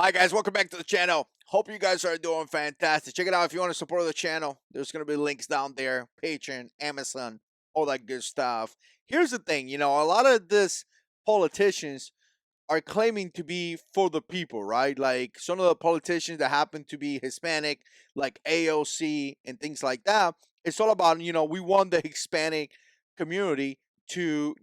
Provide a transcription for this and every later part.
Hi guys, welcome back to the channel. Hope you guys are doing fantastic. Check it out if you want to support the channel. There's going to be links down there, Patreon, Amazon, all that good stuff. Here's the thing, a lot of this politicians are claiming to be for the people, right? Like some of the politicians that happen to be Hispanic, like AOC and things like that. It's all about, we want the Hispanic community to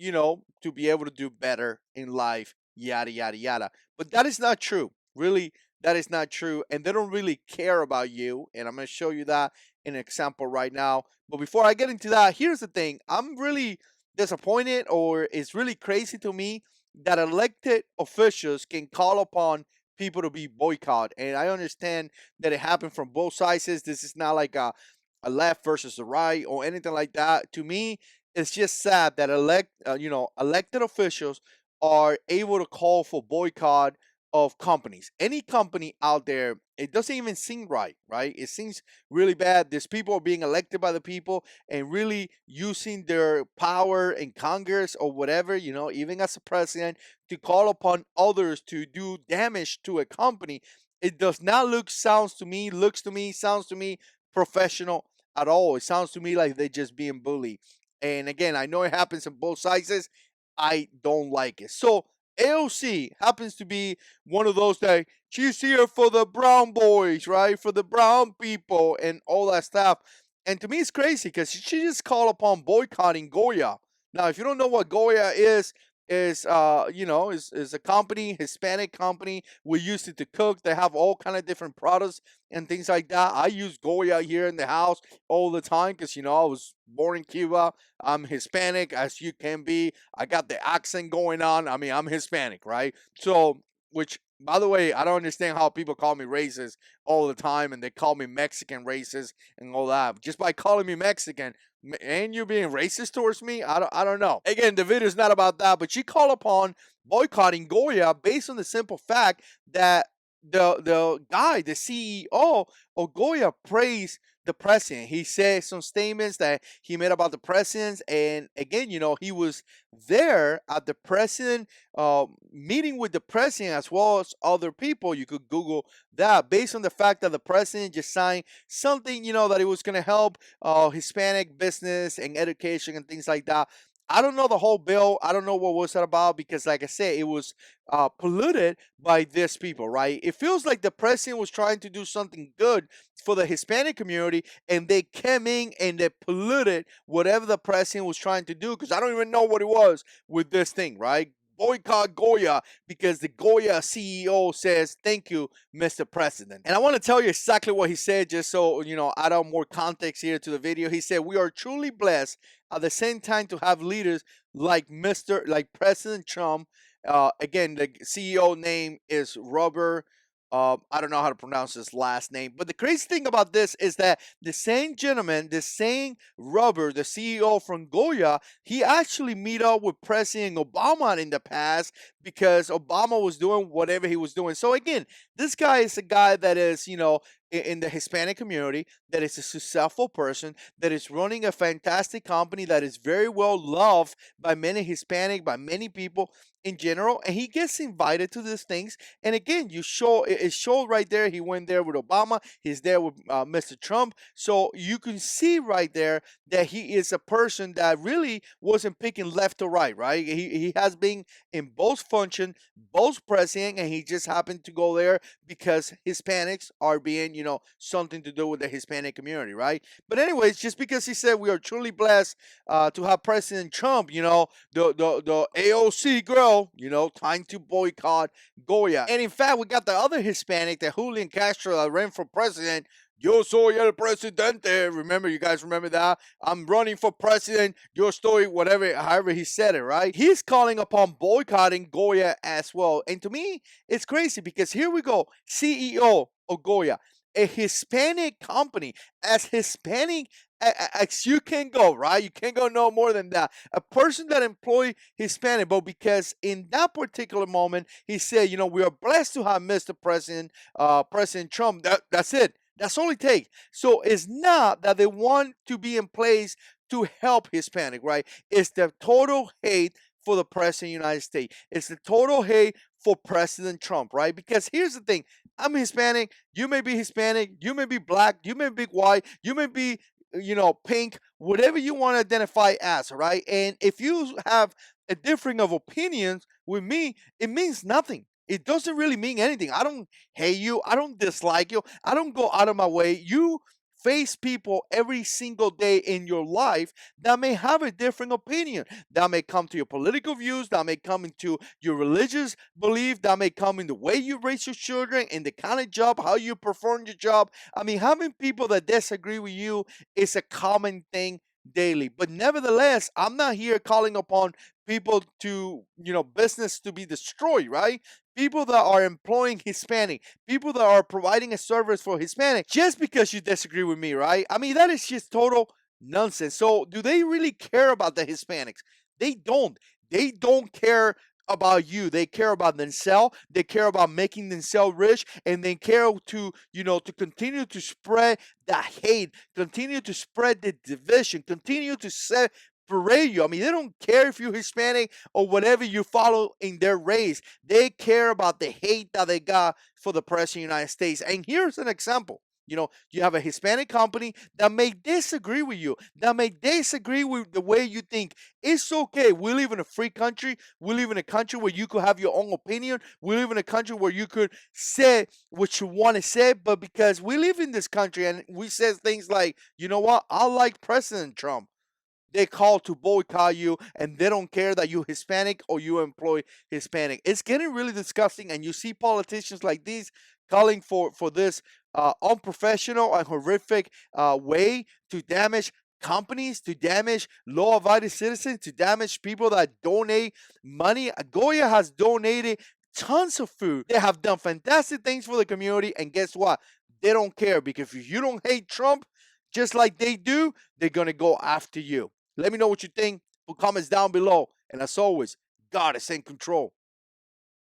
be able to do better in life, yada yada yada. But that is not true. Really, that is not true. And they don't really care about you. And I'm going to show you that in an example right now. But before I get into that, here's the thing. I'm really disappointed, or it's really crazy to me that elected officials can call upon people to be boycott. And I understand that it happened from both sides. This is not like a left versus the right or anything like that. To me, it's just sad that elected officials are able to call for boycott of companies. Any company out there, it doesn't even seem right, right? It seems really bad. There's people being elected by the people and really using their power in Congress or whatever, even as a president, to call upon others to do damage to a company. It does not sounds to me professional at all. It sounds to me like they're just being bullied. And again, I know it happens on both sides. I don't like it. So AOC happens to be one of those that she's here for the brown boys, right? For the brown people and all that stuff. And to me, it's crazy because she just called upon boycotting Goya. Now, if you don't know what Goya is a company, Hispanic company. We use it to cook. They have all kind of different products and things like that. I use Goya here in the house all the time because I was born in Cuba. I'm Hispanic as you can be. I got the accent going on. I mean, I'm Hispanic, right? So, which by the way, I don't understand how people call me racist all the time and they call me Mexican racist and all that. Just by calling me Mexican, and you being racist towards me? I don't know. Again, the video is not about that, but she called upon boycotting Goya based on the simple fact that the CEO of Goya praised the president. He said some statements that he made about the president, and again, he was there at the president meeting with the president as well as other people. You could Google that based on the fact that the president just signed something, that it was going to help Hispanic business and education and things like that. I don't know the whole bill. I don't know what was that about because, like I said, it was polluted by these people, right? It feels like the president was trying to do something good for the Hispanic community, and they came in and they polluted whatever the president was trying to do. Because I don't even know what it was with this thing, right? Boycott Goya because the Goya CEO says, "Thank you, Mr. President." And I want to tell you exactly what he said, just so add on more context here to the video. He said, "We are truly blessed at the same time to have leaders like President Trump." Again, the CEO name is Robert. I don't know how to pronounce his last name, but the crazy thing about this is that the same gentleman, the same Robert, the CEO from Goya, he actually meet up with President Obama in the past because Obama was doing whatever he was doing. So again, this guy is a guy that is, in the Hispanic community, that is a successful person, that is running a fantastic company that is very well loved by many Hispanic, by many people in general, and he gets invited to these things. And again, it showed right there. He went there with Obama. He's there with Mr. Trump. So you can see right there that he is a person that really wasn't picking left or right. Right? He has been in both function, both president, and he just happened to go there because Hispanics are being, something to do with the Hispanic community, right? But anyways, just because he said we are truly blessed to have President Trump, the AOC girl, time to boycott Goya. And in fact, we got the other Hispanic, the Julian Castro, that ran for president. Yo soy el presidente. Remember, you guys remember that? I'm running for president. Yo estoy, whatever, however he said it, right? He's calling upon boycotting Goya as well. And to me, it's crazy because here we go. CEO of Goya, a Hispanic company, as Hispanic as you can go, right? You can't go no more than that. A person that employ Hispanic, but because in that particular moment, he said, we are blessed to have Mr. President, President Trump. That's it. That's all it takes. So it's not that they want to be in place to help Hispanic, right? It's the total hate for the president of the United States. It's the total hate for President Trump, right? Because here's the thing: I'm Hispanic, you may be Hispanic, you may be black, you may be white, you may be, pink, whatever you want to identify as, right? And if you have a differing of opinions with me, it means nothing. It doesn't really mean anything. I don't hate you. I don't dislike you. I don't go out of my way. You face people every single day in your life that may have a different opinion, that may come to your political views, that may come into your religious belief, that may come in the way you raise your children, in the kind of job, how you perform your job. I mean, having people that disagree with you is a common thing daily. But nevertheless, I'm not here calling upon people to, business to be destroyed, right? People that are employing Hispanic, people that are providing a service for Hispanic, just because you disagree with me, right? I mean, that is just total nonsense. So, do they really care about the Hispanics? They don't. They don't care about you. They care about themselves. They care about making themselves rich, and they care to continue to spread the hate, continue to spread the division, continue to separate you. I mean, they don't care if you're Hispanic or whatever you follow in their race. They care about the hate that they got for the president of the United States. And here's an example. You have a Hispanic company that may disagree with you, that may disagree with the way you think. It's okay. We live in a free country. We live in a country where you could have your own opinion. We live in a country where you could say what you want to say. But because we live in this country and we say things like, you know what, I like President Trump, they call to boycott you, and they don't care that you Hispanic or you employ Hispanic. It's getting really disgusting, and you see politicians like these calling for this unprofessional and horrific way to damage companies, to damage law-abiding citizens, to damage people that donate money. Goya has donated tons of food. They have done fantastic things for the community, and guess what? They don't care, because if you don't hate Trump just like they do, they're going to go after you. Let me know what you think. Put comments down below. And as always, God is in control.